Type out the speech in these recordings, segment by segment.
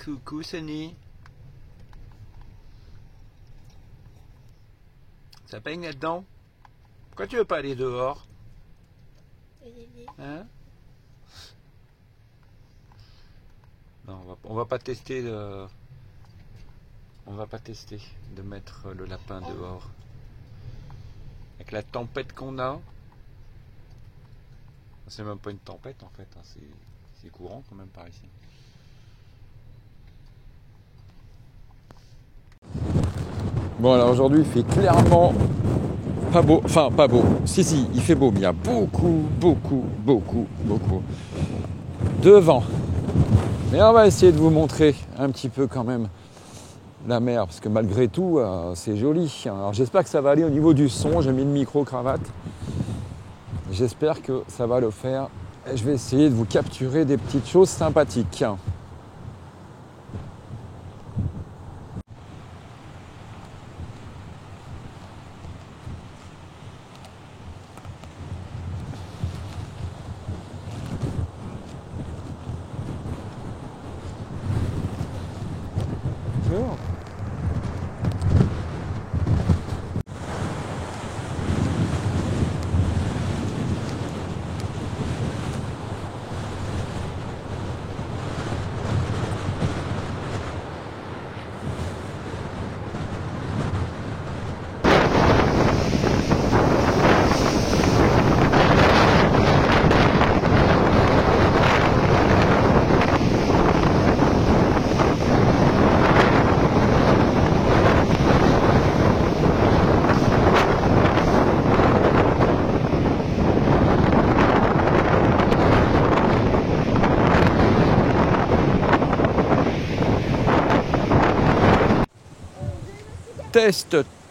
Coucou Sonny. Ça peigne là-dedans? Pourquoi tu veux pas aller dehors? Hein? Non, on va pas tester de... On va pas tester de mettre le lapin dehors. Avec la tempête qu'on a. C'est même pas une tempête en fait, hein. C'est courant quand même par ici. Bon alors aujourd'hui il fait clairement pas beau, enfin pas beau, si il fait beau mais il y a beaucoup de vent. Mais on va essayer de vous montrer un petit peu quand même la mer parce que malgré tout c'est joli. Alors j'espère que ça va aller au niveau du son, j'ai mis le micro-cravate. J'espère que ça va le faire et je vais essayer de vous capturer des petites choses sympathiques.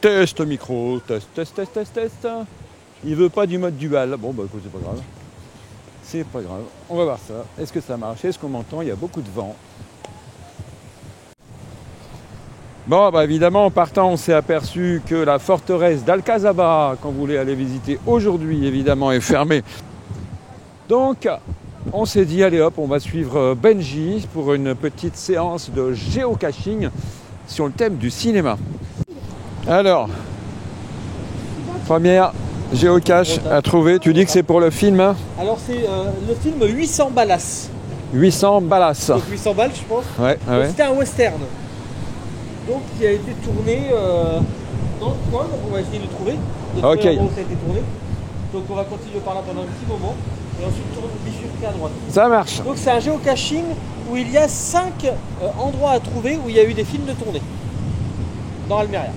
Test micro, test. Il veut pas du mode dual. Bon bah écoute, c'est pas grave. C'est pas grave. On va voir ça. Est-ce que ça marche? Est-ce qu'on m'entend? Il y a beaucoup de vent. Bon bah évidemment en partant on s'est aperçu que la forteresse d'Alcazaba, quand vous voulez aller visiter aujourd'hui évidemment, est fermée. Donc on s'est dit allez hop, on va suivre Benji pour une petite séance de géocaching sur le thème du cinéma. Alors, première géocache à trouver, tu dis que c'est pour le film hein? Alors c'est le film 800 Ballas. 800 Ballas. Donc 800 balles je pense. Ouais. C'était un western. Donc qui a été tourné dans le coin, donc on va essayer de le trouver. Où ça a été tourné. Donc on va continuer par là pendant un petit moment. Et ensuite bifurquer à droite. Ça marche. Donc c'est un géocaching où il y a 5 endroits à trouver où il y a eu des films de tournée. Dans Almeria.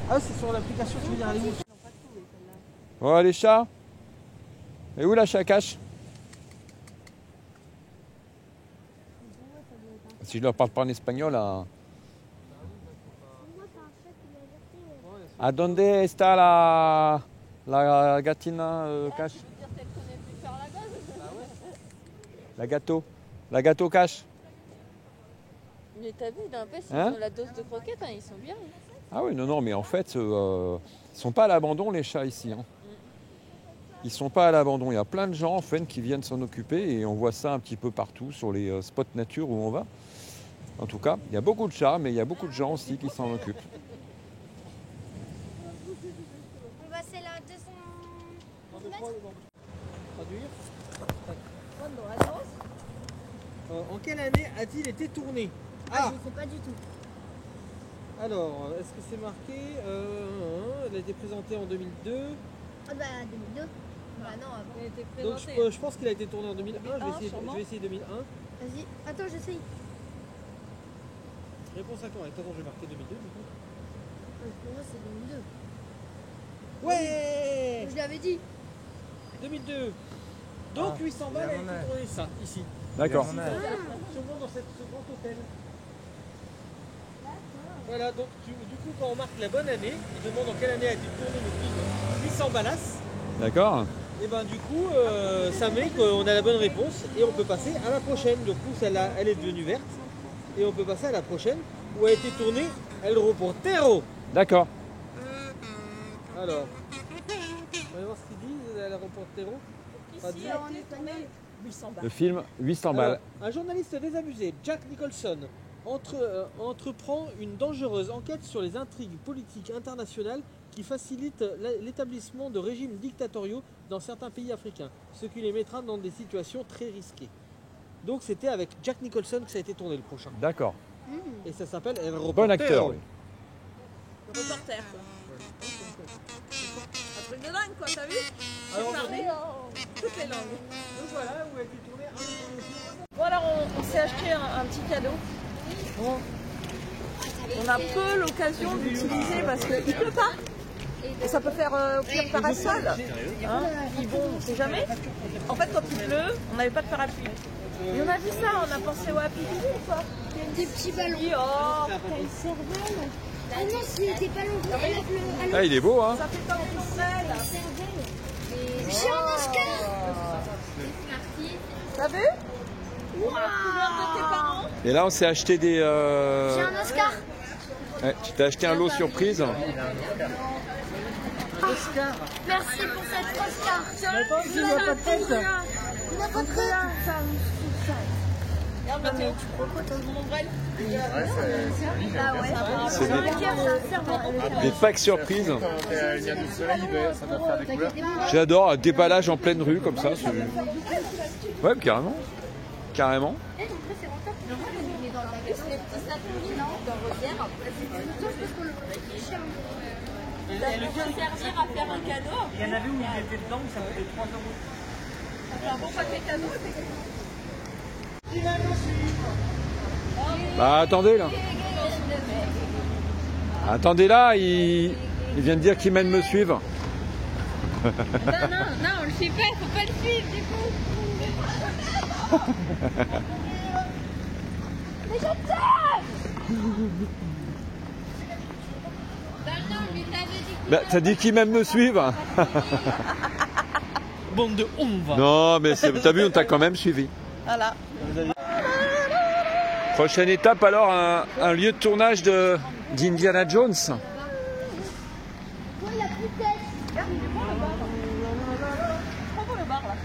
Ah c'est sur l'application, tu veux dire, elle est où? Oh les chats. Et où la chacache? Si je leur parle pas en espagnol, hein. ¿A dónde está la gatina cache? La gâteau cache. Mais t'as vu, n'empêche, Hein? la dose de croquettes, hein, ils sont bien. Ah oui, non, mais en fait, ils sont pas à l'abandon les chats ici. Hein. Ils sont pas à l'abandon. Il y a plein de gens en fait qui viennent s'en occuper et on voit ça un petit peu partout sur les spots nature où on va. En tout cas, il y a beaucoup de chats, mais il y a beaucoup de gens aussi qui s'en occupent. C'est la 200 Traduire. En quelle année a-t-il été tourné? Ah, je sais pas du tout. Alors, est-ce que c'est marqué elle a été présentée en 2002. Ah bah 2002. Bah non, Il a été Donc présenté. je pense qu'il a été tourné en 2001. Je sûrement. vais essayer 2001. vas-y. Attends, j'essaye. Réponse à correcte. Attends, je vais marquer 2002 du coup. Pour moi, c'est 2002. Ouais, Je l'avais dit. 2002. Donc 800 balles, elle a été tournée ça, ici. D'accord. Sûrement dans ce grand hôtel. Voilà, donc du coup, quand on marque la bonne année, il demande en quelle année a été tourné le film 800 Ballas. D'accord. Et ben du coup, ça met qu'on a la bonne réponse et on peut passer à la prochaine. Du coup, celle-là, elle est devenue verte. Et on peut passer à la prochaine où a été tournée El Reportero. D'accord. Alors, on va voir ce qu'ils disent, El Reportero. Pas Ici, dit. en espagnol, 800 balles. Le film 800 Alors, balles. un journaliste désabusé, Jack Nicholson, entreprend une dangereuse enquête sur les intrigues politiques internationales qui facilitent l'établissement de régimes dictatoriaux dans certains pays africains, ce qui les mettra dans des situations très risquées. Donc c'était avec Jack Nicholson que ça a été tourné le prochain. D'accord. Et ça s'appelle El Reportero. Bon acteur. Oui. Le reporter, quoi. Un truc de dingue, quoi, t'as vu? Alors, J'ai parlé en toutes les langues. donc voilà où a été tourné Bon, alors, on s'est acheté un petit cadeau. Bon. On a peu l'occasion d'utiliser parce qu'il pleut pas. Et ça peut faire pire parasol. Hein? Puis bon, on sait jamais. En fait, quand il pleut, on n'avait pas de parapluie. Et on a vu ça, on a pensé au Happy Bee ou quoi? Des petits ballons. Oui, oh, T'as une cervelle. Ah non, c'est des ballons avec le. Ah, il est beau, hein. ça fait comme une selle. J'ai un Oscar. T'as vu? La couleur de tes parents. Et là, on s'est acheté des... J'ai un Oscar. Ouais, tu t'es acheté un lot surprise. Oscar. Merci pour cet Oscar. Attends, je vois pas de tête. On n'a pas de tête. Regarde, Mathéo, tu crois quoi, t'as mon ombrelle? Ah ouais. C'est des... des packs surprises. Il y a du soleil, ça doit faire des couleurs. J'adore, un déballage en pleine rue comme ça. Ouais, carrément. Carrément. Ça peut servir à faire un cadeau. Il y en avait où il était dedans, ça coûtait 3 €. Ça fait un bon paquet cadeau, effectivement. Bah attendez là. Attendez là, il vient de dire qu'il m'aime me suivre. Non, on le suit pas, faut pas le suivre du coup. Mais je t'aime. Non, mais t'avais dit Bah t'as dit qu'il m'aime me suivre. Bande de ombre. Non mais t'as vu, on t'a quand même suivi. Voilà. Prochaine étape alors, un lieu de tournage d'Indiana Jones. Moi, il a plus de tête. Regarde, il est bon le bar. Trop beau le bar là.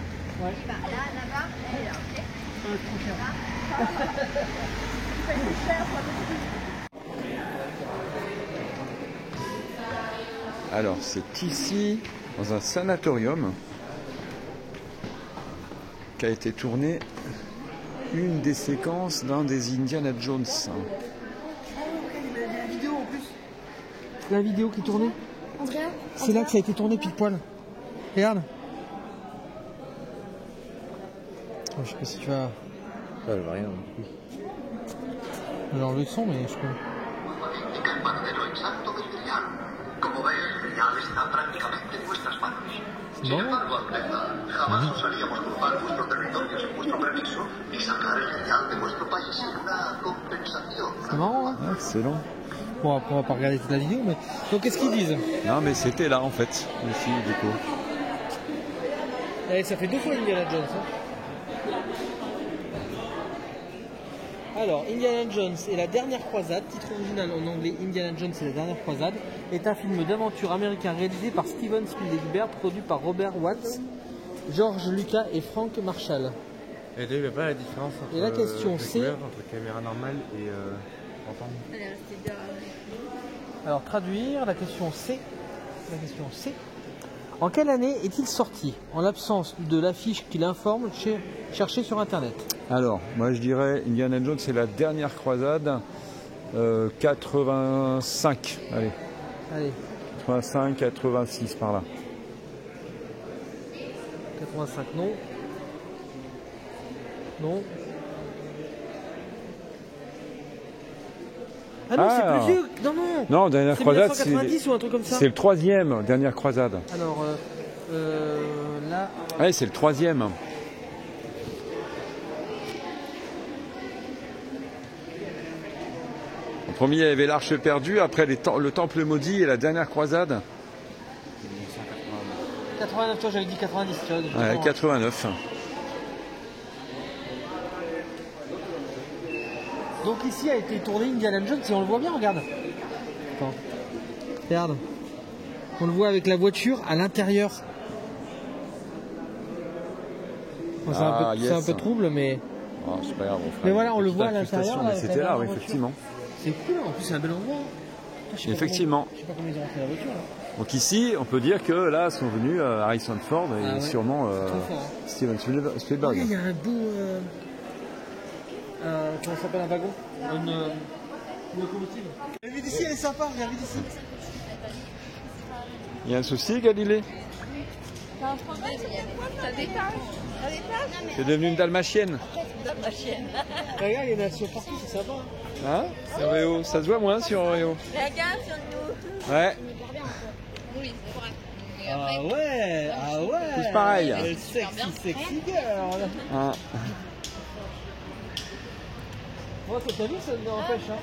Là, là-bas, elle est là, ok. Alors c'est ici, dans un sanatorium, qu'a été tournée une des séquences d'un des Indiana Jones. La vidéo en plus. La vidéo qui tournait. Andrea, C'est là que ça a été tourné pile poil. Regarde. Oh, je sais pas si tu vas. Ça ne va rien. Alors le son, mais je peux. El paradero exacto del Grial. Como ves, el Grial está prácticamente en nuestras manos. Sin embargo, Alteza, jamás osaríamos cruzar vuestro territorio sin vuestro permiso ni sacar el Grial de vuestro país sin una compensación. C'est marrant, hein. Ah, excellent. Bon, après, on va pas regarder toute la vidéo, mais. Donc, qu'est-ce qu'ils disent? Non mais c'était là en fait, ici du coup. Ça fait 2 fois Indiana Jones. Hein. Alors, Indiana Jones et la dernière croisade, titre original en anglais Indiana Jones et la dernière croisade, est un film d'aventure américain réalisé par Steven Spielberg, produit par Robert Watts, George Lucas et Frank Marshall. Et tu ne vois pas la différence entre, Et la question, c'est- entre caméra normale et entendre. Alors, traduire, la question c'est... En quelle année est-il sorti? En l'absence de l'affiche qui l'informe, cherchez sur Internet. Alors, moi je dirais Indiana Jones c'est la dernière croisade, 85, allez, Allez, 85, 86 par là. 85, non. Non. Ah non, Ah. c'est plus vieux. Non, non. Non, dernière C'est croisade 1990 ou un truc comme ça. c'est le troisième, dernière croisade. Alors, là... Ouais, c'est le troisième. En premier, il y avait l'Arche perdue, après le Temple maudit et la dernière croisade. 89, toi j'avais dit 90. Tu vois, Ouais, 89. Donc ici a été tourné Indiana Jones et on le voit bien, regarde. Attends. Regarde. On le voit avec la voiture à l'intérieur. Bon, c'est un peu trouble, mais... Oh, c'est pas grave, mais voilà, on le voit à l'intérieur. Mais c'était là, oui, effectivement. C'est cool, en plus c'est un bel endroit. Effectivement. Je sais pas comment ils ont rentré la voiture. Là. Donc ici, on peut dire que là sont venus Harrison Ford et sûrement Steven Spielberg. Il y a un beau... comment ça s'appelle, un wagon, une locomotive. La vue d'ici elle est sympa, regarde d'ici. Il y a un souci, Galilée? T'as un problème? T'as des taches? C'est devenu une dalmatienne. Dalmatienne. Regarde, il y a une action partout, c'est sympa. Hein? C'est Oreo. Ça se voit moins sur Oreo. Regarde sur nous. Ouais. Oui, c'est vrai. Ah ouais, ah ouais. Tous pareil. Sexy girl. Hein. Ouais, t'as vu, ça nous empêche, hein.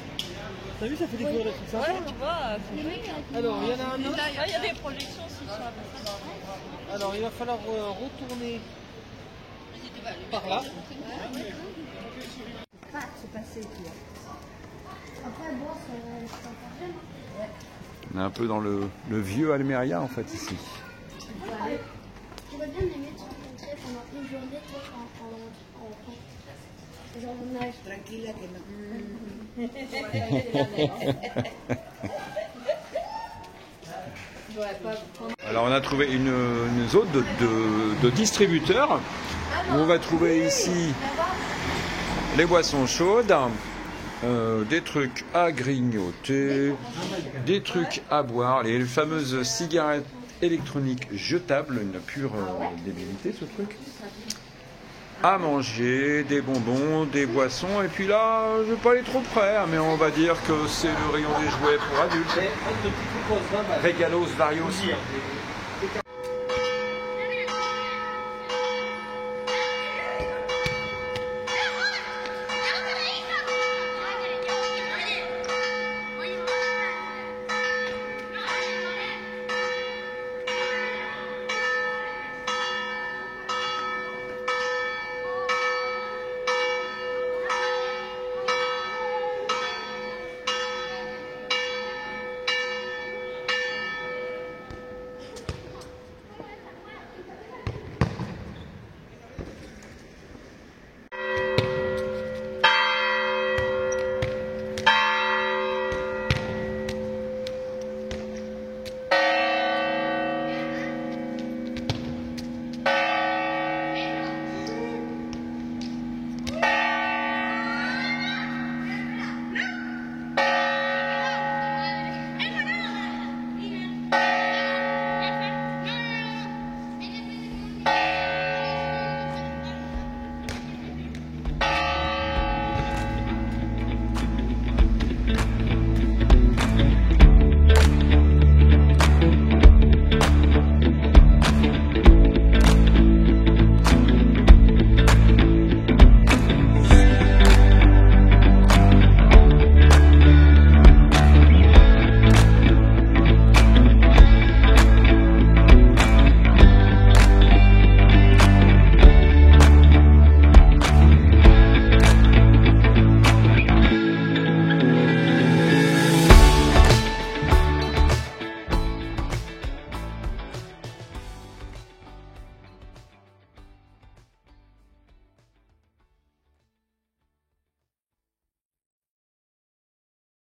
T'as vu, ça fait découvrir des trucs sympas. Ouais, tu vois. Alors, il y en a un autre. Il y a des projections aussi sur la place. Alors, il va falloir retourner par là. Ah, c'est passé, tu vois. Après, bon, c'est un problème. On est un peu dans le vieux Almeria en fait ici. J'aurais bien aimé te rencontrer pendant une journée, toi, en genre de nage. Tranquille, Alors on a trouvé une zone de distributeurs où on va trouver ici les boissons chaudes, des trucs à grignoter, des trucs à boire, les fameuses cigarettes électroniques jetables, une pure débilité ce truc, à manger, des bonbons, des boissons, et puis là, je ne vais pas aller trop près, hein, mais on va dire que c'est le rayon des jouets pour adultes. Regalos varios.